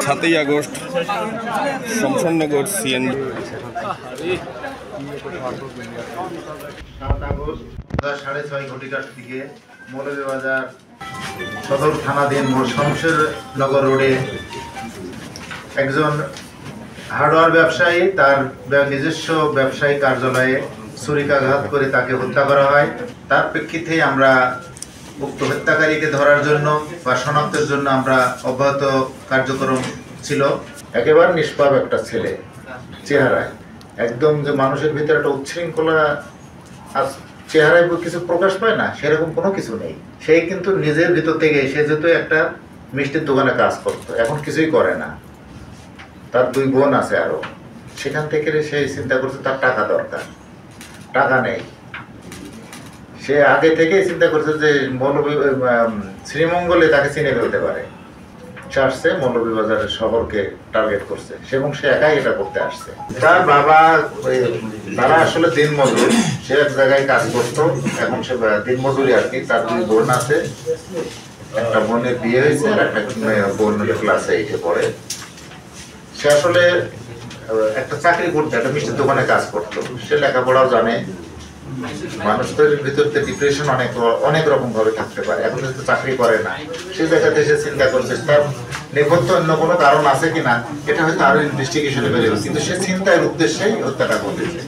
সাতই August শমশাননগর CNG 7 August 6:30 ঘটিকার দিকে মৌলভীবাজার সদর থানাধীন শমশেরনগর রোডে একজন হার্ডওয়্যার ব্যবসায়ী তার নিজস্ব ব্যবসায়ী কার্যালয়ে ছুরিকাঘাত করে তাকে হত্যা করা হয়। তার প্রেক্ষিতে আমরা উক্ত হত্যাকারীকে ধরার জন্য বা শনাক্তের জন্য আমরা অব্যাহত কার্যক্রম ছিল। একেবারে নিষ্পাপ একটা ছেলে, চেহারায় একদম যে মানুষের ভিতরে একটা উচ্ছৃঙ্খলা চেহারায় কিছু প্রকাশ পায় না, সেরকম কোনো কিছু নেই। সেই কিন্তু নিজের ভিতর থেকে সে যেহেতু একটা মিষ্টির দোকানে কাজ করতো, এখন কিছুই করে না। তার 2 বোন আছে আরো, সেখান থেকে সে চিন্তা করছে তার টাকা দরকার, টাকা নেই। সে আগে থেকেই চিন্তা করছে যে শ্রীমঙ্গলে তাকে চিনে ফেলতে পারে। সে আসছে মৌলভীবাজারের শহরকে টার্গেট করছে এবং সে একাই এটা করতে আসছে। তার বাবা তারা আসলে দিনমজুর, সে এক জায়গায় কাজ করতো, এখন সে দিনমজুরি আর কি। তার 2 বোন আছে, একটা বোনের বিয়ে হয়েছে আর একটা বোন ক্লাস 8-এ পড়ে। সে আসলে একটা চাকরি করতো, একটা মিষ্টির দোকানে কাজ করতো। সে লেখাপড়াও জানে। মানুষদের ভিতরে ডিপ্রেশন অনেক রকম ভাবে থাকতে পারে। এখন যেহেতু চাকরি করে না, সেই জায়গাতে সে চিন্তা করছে তার নেপথ্য অন্য কোনো কারণ আছে কিনা, এটা হয়তো আরো ইনভেস্টিগেশনে বেরিয়ে, কিন্তু সে চিন্তার উদ্দেশ্যেই হত্যাটা ঘটেছে।